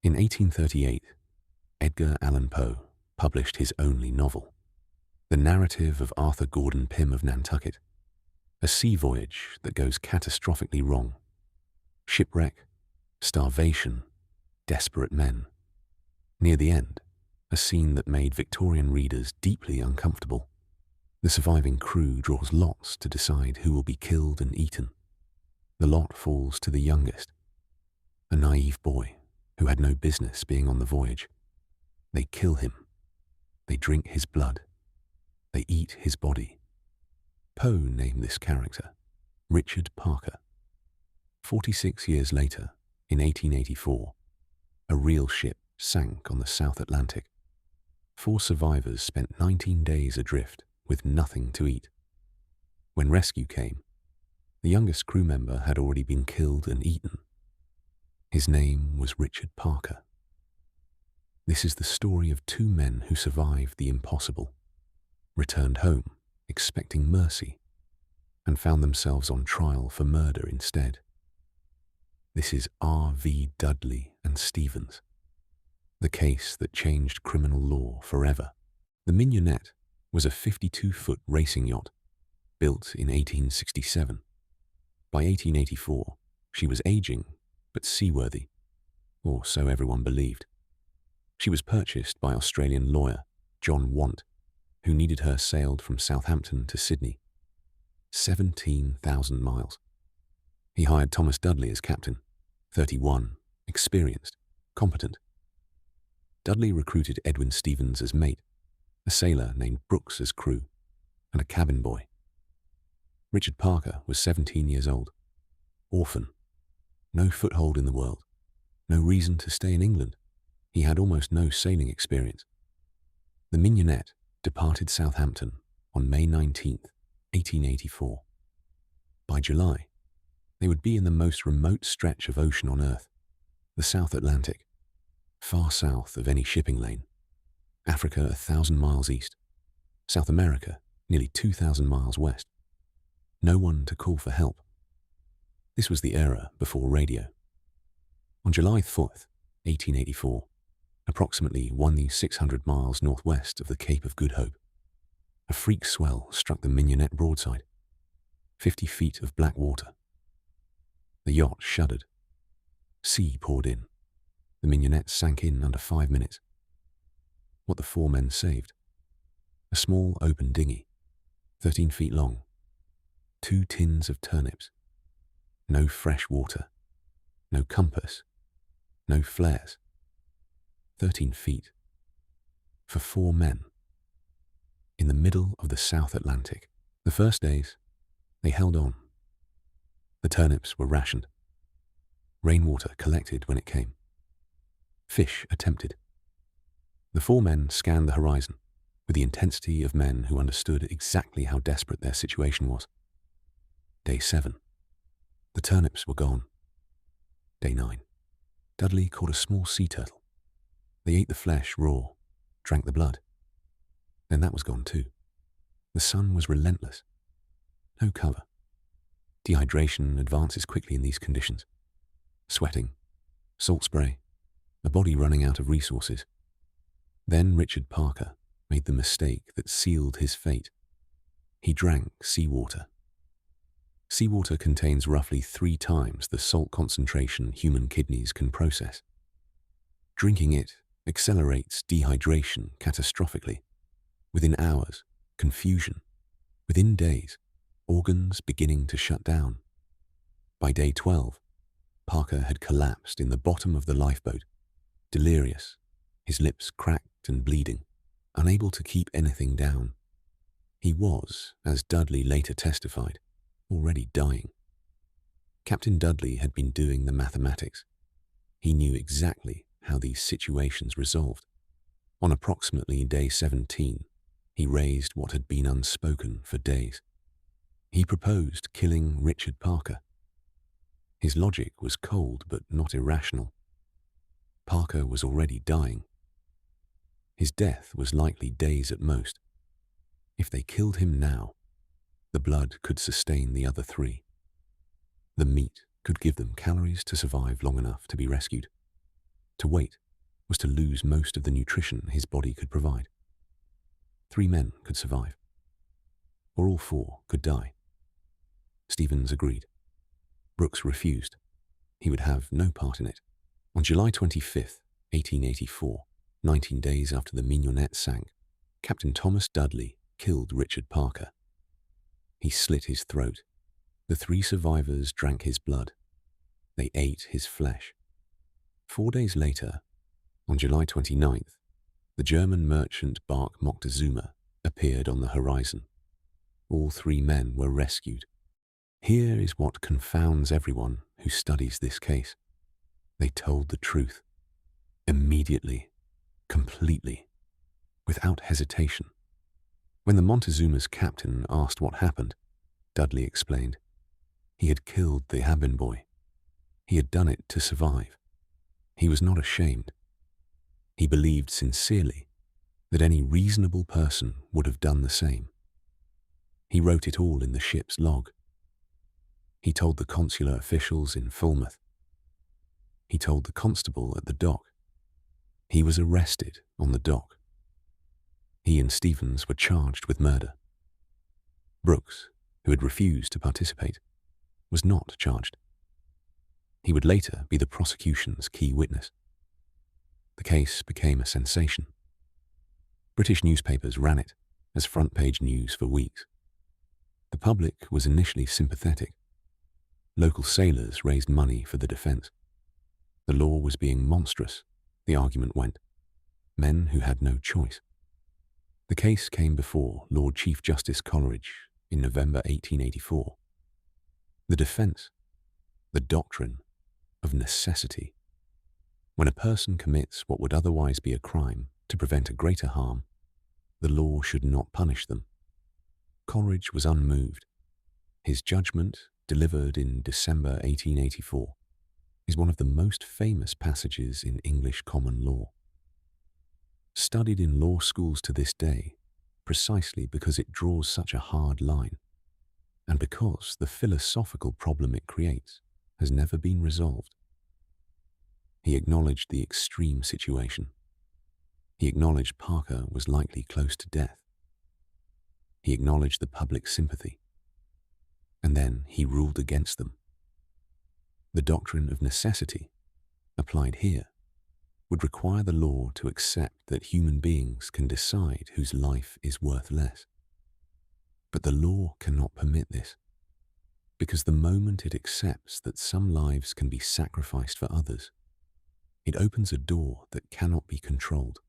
In 1838, Edgar Allan Poe published his only novel, the narrative of Arthur Gordon Pym of Nantucket, a sea voyage that goes catastrophically wrong. Shipwreck, starvation, desperate men. Near the end, a scene that made Victorian readers deeply uncomfortable. The surviving crew draws lots to decide who will be killed and eaten. The lot falls to the youngest, a naive boy who had no business being on the voyage. They kill him. They drink his blood. They eat his body. Poe named this character Richard Parker. 46 years later, in 1884, a real ship sank on the South Atlantic. 4 survivors spent 19 days adrift with nothing to eat. When rescue came, the youngest crew member had already been killed and eaten. His name was Richard Parker. This is the story of 2 men who survived the impossible, returned home expecting mercy, and found themselves on trial for murder instead. This is R.V. Dudley and Stephens, the case that changed criminal law forever. The Mignonette was a 52-foot racing yacht built in 1867. By 1884, she was aging but seaworthy, or so everyone believed. She was purchased by Australian lawyer John Want, who needed her sailed from Southampton to Sydney. 17,000 miles. He hired Thomas Dudley as captain, 31, experienced, competent. Dudley recruited Edwin Stephens as mate, a sailor named Brooks as crew, and a cabin boy. Richard Parker was 17 years old, orphan, no foothold in the world, no reason to stay in England. He had almost no sailing experience. The Mignonette departed Southampton on May 19, 1884. By July, they would be in the most remote stretch of ocean on Earth, the South Atlantic, far south of any shipping lane. Africa 1,000 miles east, South America nearly 2,000 miles west. No one to call for help. This was the era before radio. On July 4th, 1884, approximately 1,600 miles northwest of the Cape of Good Hope, a freak swell struck the Mignonette broadside, 50 feet of black water. The yacht shuddered. Sea poured in. The Mignonette sank in under 5 minutes. What the 4 men saved: a small open dinghy, 13 feet long, 2 tins of turnips, no fresh water, no compass, no flares. 13 feet. For 4 men. In the middle of the South Atlantic. The first days, they held on. The turnips were rationed. Rainwater collected when it came. Fish attempted. The 4 men scanned the horizon with the intensity of men who understood exactly how desperate their situation was. Day 7. The turnips were gone. Day 9. Dudley caught a small sea turtle. They ate the flesh raw, drank the blood. Then that was gone too. The sun was relentless. No cover. Dehydration advances quickly in these conditions. Sweating, salt spray, a body running out of resources. Then Richard Parker made the mistake that sealed his fate. He drank seawater. Seawater contains roughly 3 times the salt concentration human kidneys can process. Drinking it accelerates dehydration catastrophically. Within hours, confusion. Within days, organs beginning to shut down. By day 12, Parker had collapsed in the bottom of the lifeboat, delirious, his lips cracked and bleeding, unable to keep anything down. He was, as Dudley later testified, already dying. Captain Dudley had been doing the mathematics. He knew exactly how these situations resolved. On approximately day 17, he raised what had been unspoken for days. He proposed killing Richard Parker. His logic was cold but not irrational. Parker was already dying. His death was likely days at most. If they killed him now, the blood could sustain the other 3. The meat could give them calories to survive long enough to be rescued. To wait was to lose most of the nutrition his body could provide. 3 men could survive, or all 4 could die. Stephens agreed. Brooks refused. He would have no part in it. On July 25, 1884, 19 days after the Mignonette sank, Captain Thomas Dudley killed Richard Parker. He slit his throat. The 3 survivors drank his blood. They ate his flesh. 4 days later, on July 29th, the German merchant bark Moctezuma appeared on the horizon. All 3 men were rescued. Here is what confounds everyone who studies this case. They told the truth. Immediately, completely, without hesitation. When the Montezuma's captain asked what happened, Dudley explained. He had killed the Habin boy. He had done it to survive. He was not ashamed. He believed sincerely that any reasonable person would have done the same. He wrote it all in the ship's log. He told the consular officials in Falmouth. He told the constable at the dock. He was arrested on the dock. He and Stephens were charged with murder. Brooks, who had refused to participate, was not charged. He would later be the prosecution's key witness. The case became a sensation. British newspapers ran it as front-page news for weeks. The public was initially sympathetic. Local sailors raised money for the defense. The law was being monstrous, the argument went. Men who had no choice. The case came before Lord Chief Justice Coleridge in November 1884. The defense, the doctrine of necessity. When a person commits what would otherwise be a crime to prevent a greater harm, the law should not punish them. Coleridge was unmoved. His judgment, delivered in December 1884, is one of the most famous passages in English common law. Studied in law schools to this day, precisely because it draws such a hard line, and because the philosophical problem it creates has never been resolved. He acknowledged the extreme situation. He acknowledged Parker was likely close to death. He acknowledged the public sympathy. And then he ruled against them. The doctrine of necessity, applied here, would require the law to accept that human beings can decide whose life is worth less. But the law cannot permit this, because the moment it accepts that some lives can be sacrificed for others, it opens a door that cannot be controlled.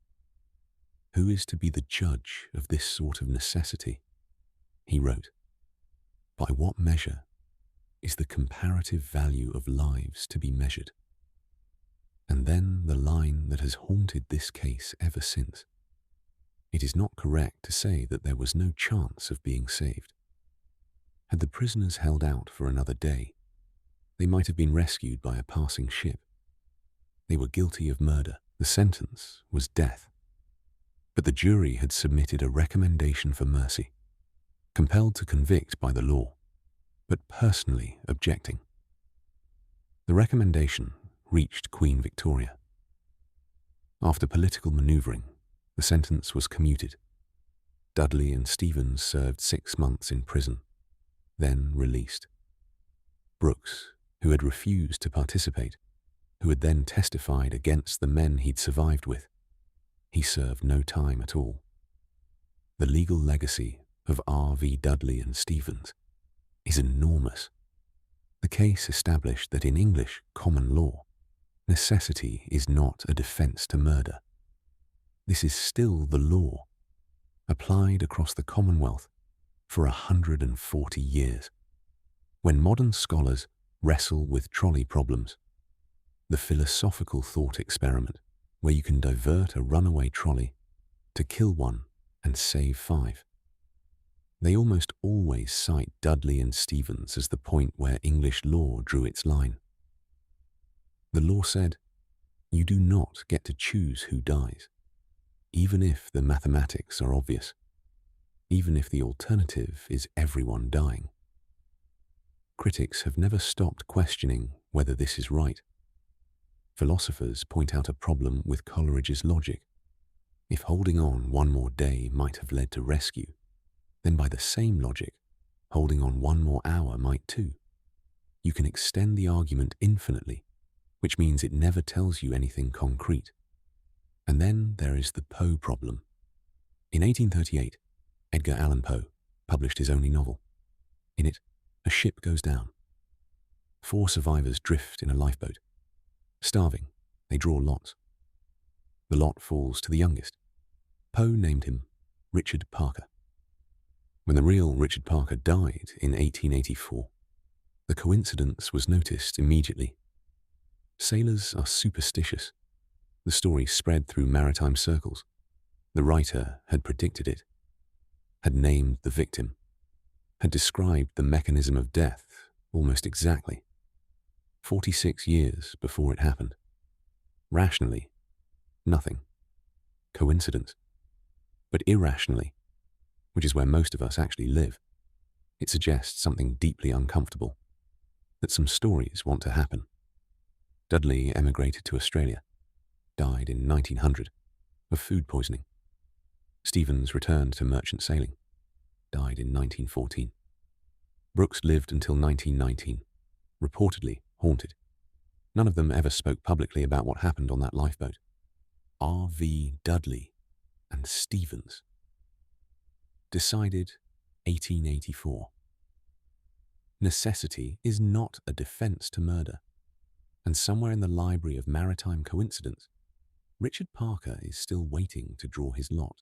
Who is to be the judge of this sort of necessity? He wrote, by what measure is the comparative value of lives to be measured? And then the line that has haunted this case ever since. It is not correct to say that there was no chance of being saved. Had the prisoners held out for another day, they might have been rescued by a passing ship. They were guilty of murder. The sentence was death. But the jury had submitted a recommendation for mercy, compelled to convict by the law, but personally objecting. The recommendation reached Queen Victoria. After political manoeuvring, the sentence was commuted. Dudley and Stephens served 6 months in prison, then released. Brooks, who had refused to participate, who had then testified against the men he'd survived with, he served no time at all. The legal legacy of R.V. Dudley and Stephens is enormous. The case established that in English common law, necessity is not a defense to murder. This is still the law, applied across the Commonwealth for 140 years. When modern scholars wrestle with trolley problems, the philosophical thought experiment where you can divert a runaway trolley to kill one and save 5, they almost always cite Dudley and Stephens as the point where English law drew its line. The law said, you do not get to choose who dies, even if the mathematics are obvious, even if the alternative is everyone dying. Critics have never stopped questioning whether this is right. Philosophers point out a problem with Coleridge's logic. If holding on one more day might have led to rescue, then by the same logic, holding on one more hour might too. You can extend the argument infinitely, which means it never tells you anything concrete. And then there is the Poe problem. In 1838, Edgar Allan Poe published his only novel. In it, a ship goes down. 4 survivors drift in a lifeboat. Starving, they draw lots. The lot falls to the youngest. Poe named him Richard Parker. When the real Richard Parker died in 1884, the coincidence was noticed immediately. Sailors are superstitious. The story spread through maritime circles. The writer had predicted it, had named the victim, had described the mechanism of death almost exactly, 46 years before it happened. Rationally, nothing. Coincidence. But irrationally, which is where most of us actually live, it suggests something deeply uncomfortable, that some stories want to happen. Dudley emigrated to Australia, died in 1900 of food poisoning. Stephens returned to merchant sailing, died in 1914. Brooks lived until 1919, reportedly haunted. None of them ever spoke publicly about what happened on that lifeboat. R.V. Dudley and Stephens. Decided 1884. Necessity is not a defense to murder. And somewhere in the library of maritime coincidence, Richard Parker is still waiting to draw his lot.